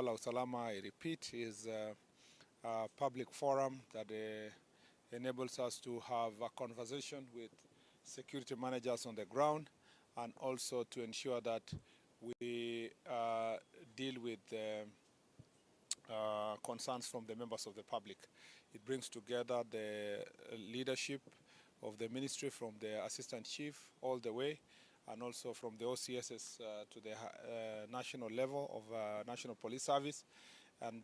La Usalama, I repeat, is a public forum that enables us to have a conversation with security managers on the ground and also to ensure that we deal with concerns from the members of the public. It brings together the leadership of the ministry from the assistant chief all the way, and also from the OCSs to the national level of National Police Service, and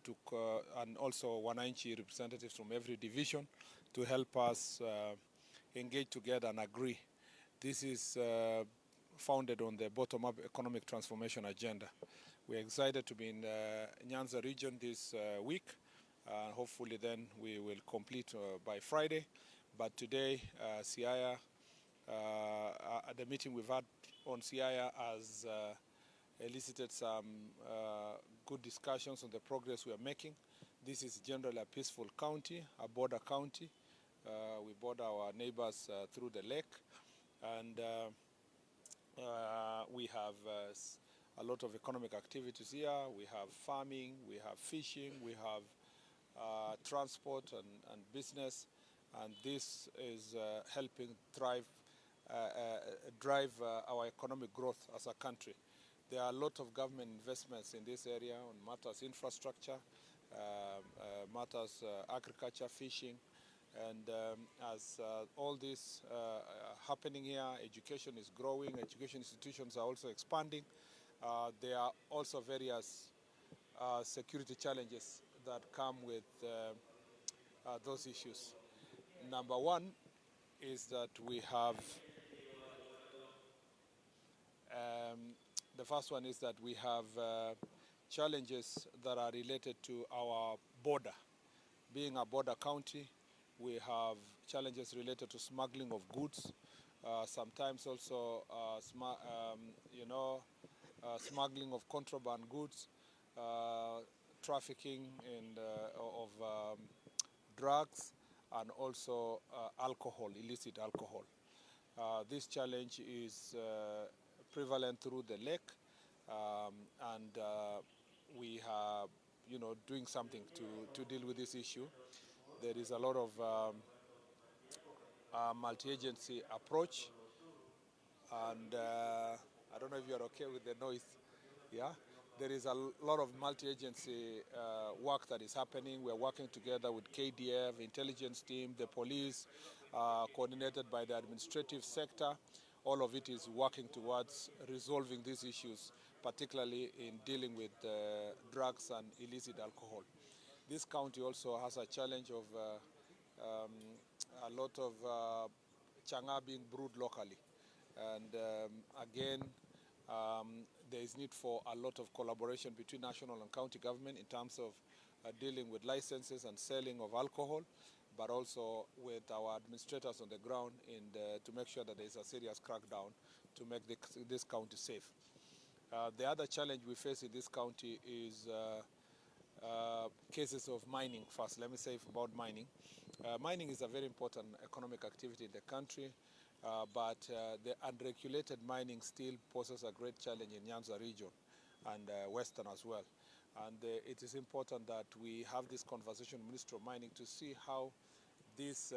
also wananchi representatives from every division to help us engage together and agree. This is founded on the bottom-up economic transformation agenda. We're excited to be in Nyanza region this week. Hopefully then we will complete by Friday. But today, Siaya, the meeting we've had on Siaya has elicited some good discussions on the progress we are making. This is generally a peaceful county, a border county. We border our neighbors through the lake, and we have a lot of economic activities here. We have farming, we have fishing, we have transport and business, and this is helping drive our economic growth as a country. There are a lot of government investments in this area on matters infrastructure, matters agriculture, fishing, and as all this happening here, education is growing, education institutions are also expanding. There are also various security challenges that come with those issues. Number one is that we have the first one is that we have challenges that are related to our border. Being a border county, we have challenges related to smuggling of goods, sometimes also smuggling of contraband goods, trafficking of drugs, and also alcohol, illicit alcohol. This challenge is prevalent through the lake, and we are, doing something to deal with this issue. There is a lot of multi-agency approach, and I don't know if you're okay with the noise. Yeah, there is a lot of multi-agency work that is happening. We're working together with KDF, intelligence team, the police, coordinated by the administrative sector. All of it is working towards resolving these issues, particularly in dealing with drugs and illicit alcohol. This county also has a challenge of a lot of changa being brewed locally. And again, there is need for a lot of collaboration between national and county government in terms of dealing with licenses and selling of alcohol, but also with our administrators on the ground to make sure that there is a serious crackdown to make this county safe. The other challenge we face in this county is cases of mining. First, let me say about mining. Mining is a very important economic activity in the country, but the unregulated mining still poses a great challenge in Nyanza region and Western as well. And it is important that we have this conversation with the Ministry of Mining to see how these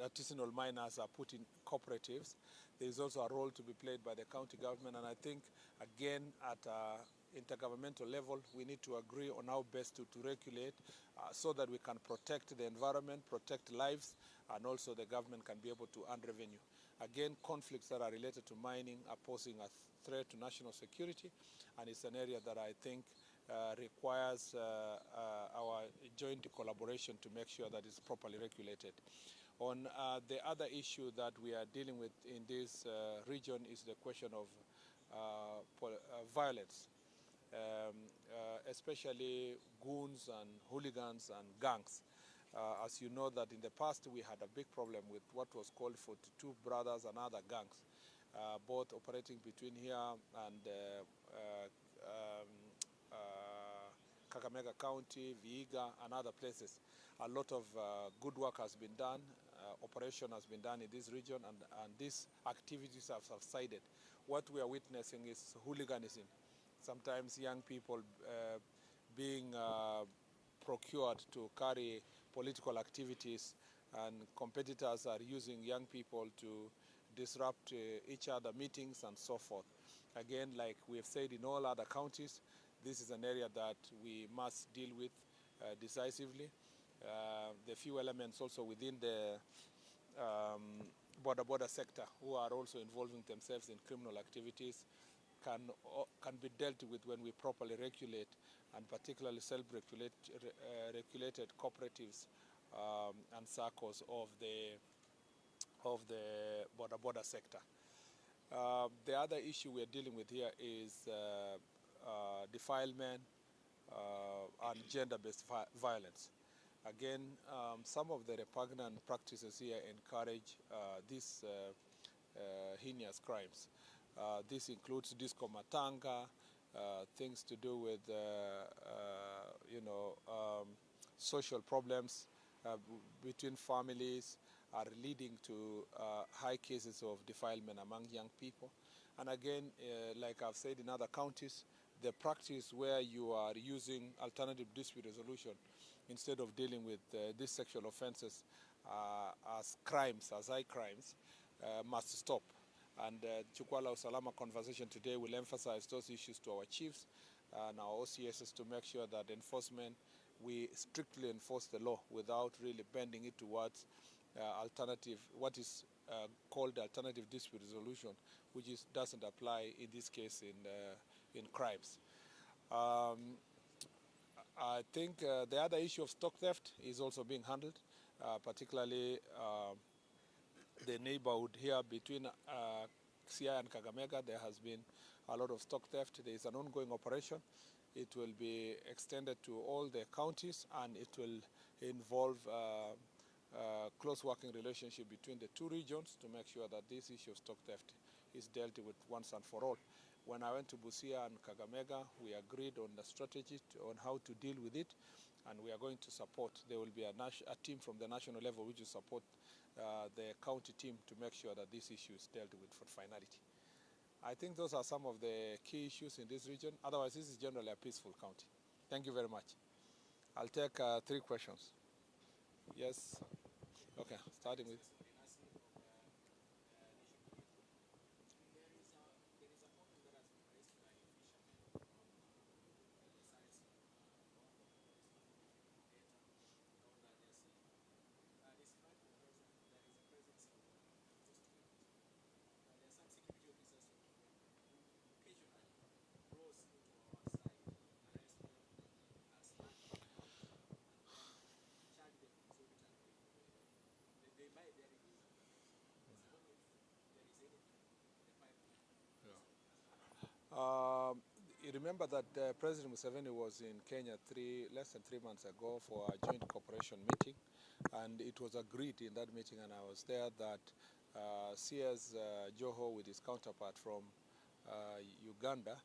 artisanal miners are put in cooperatives. There is also a role to be played by the county government, and I think, again, at intergovernmental level, we need to agree on how best to regulate so that we can protect the environment, protect lives, and also the government can be able to earn revenue. Again, conflicts that are related to mining are posing a threat to national security, and it's an area that I think requires our joint collaboration to make sure that it's properly regulated. On the other issue that we are dealing with in this region is the question of violence, especially goons and hooligans and gangs. As you know, that in the past we had a big problem with what was called 42 Brothers and other gangs, both operating between here and Kakamega County, Vihiga, and other places. A lot of good work has been done, operation has been done in this region, and these activities have subsided. What we are witnessing is hooliganism. sometimes young people being procured to carry political activities, and competitors are using young people to disrupt each other meetings and so forth. Again, like we have said in all other counties, this is an area that we must deal with decisively. The few elements also within the border sector who are also involving themselves in criminal activities can be dealt with when we properly regulate, and particularly self-regulated cooperatives and circles of the border sector. The other issue we're dealing with here is defilement and gender-based violence. Again, some of the repugnant practices here encourage these heinous crimes. This includes disco matanga, things to do with, social problems between families are leading to high cases of defilement among young people. And again, like I've said in other counties, the practice where you are using alternative dispute resolution instead of dealing with these sexual offenses as crimes, as high crimes, must stop. And Chukwala Usalama conversation today will emphasize those issues to our chiefs and our OCSs to make sure that enforcement, we strictly enforce the law without really bending it towards what is called alternative dispute resolution, which doesn't apply in this case in crimes. I think the other issue of stock theft is also being handled, particularly the neighborhood here between Siaya and Kakamega. There has been a lot of stock theft. There is an ongoing operation. It will be extended to all the counties, and it will involve close working relationship between the two regions to make sure that this issue of stock theft is dealt with once and for all. When I went to Busia and Kakamega, we agreed on the strategy on how to deal with it, and we are going to support. There will be a team from the national level which will support the county team to make sure that this issue is dealt with for finality. I think those are some of the key issues in this region. Otherwise, this is generally a peaceful county. Thank you very much. I'll take 3 questions. Yes. Okay, starting with. You remember that President Museveni was in Kenya less than 3 months ago for a joint cooperation meeting, and it was agreed in that meeting, and I was there, that CS Joho with his counterpart from Uganda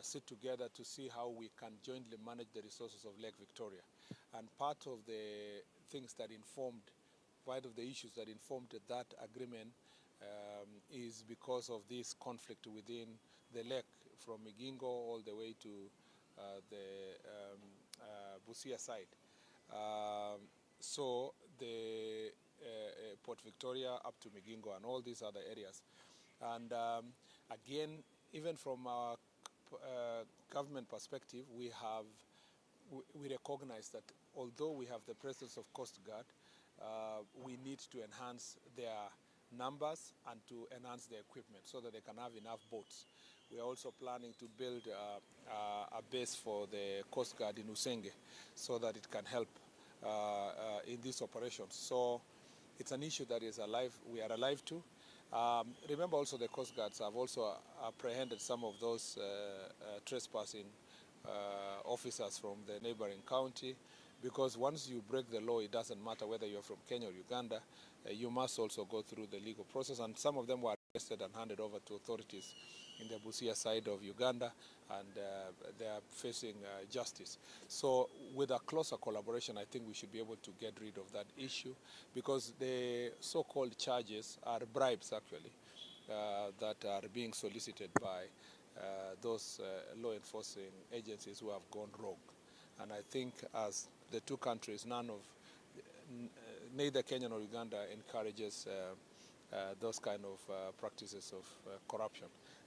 sit together to see how we can jointly manage the resources of Lake Victoria. And part of the things that informed, part of the issues that informed that agreement is because of this conflict within the lake from Migingo all the way to the Busia side. So the Port Victoria up to Migingo and all these other areas. And again, even from our government perspective, we recognize that although we have the presence of Coast Guard, we need to enhance their numbers and to enhance their equipment so that they can have enough boats. We are also planning to build a base for the Coast Guard in Usenge so that it can help in these operations. So it's an issue that is alive. We are alive to. Remember also the Coast Guards have also apprehended some of those trespassing officers from the neighboring county, because once you break the law, it doesn't matter whether you're from Kenya or Uganda, you must also go through the legal process, and some of them were arrested and handed over to authorities in the Busia side of Uganda, and they are facing justice. So with a closer collaboration, I think we should be able to get rid of that issue, because the so-called charges are bribes, actually, that are being solicited by those law enforcing agencies who have gone rogue. And I think as the two countries, neither Kenya nor Uganda encourages those kind of practices of corruption,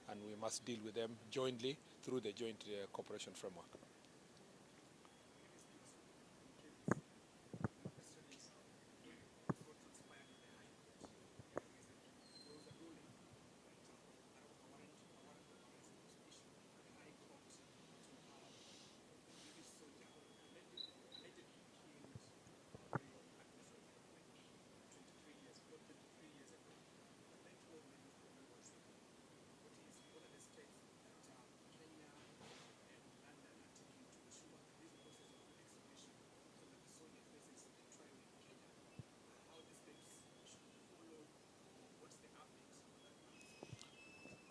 and we must deal with them jointly through the joint cooperation framework.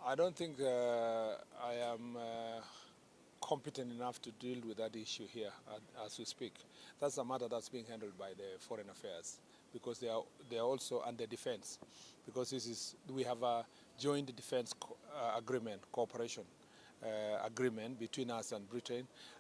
I don't think I am competent enough to deal with that issue here as we speak. That's a matter that's being handled by the Foreign Affairs, because they are also under defense, because we have a joint defense agreement, cooperation agreement between us and Britain,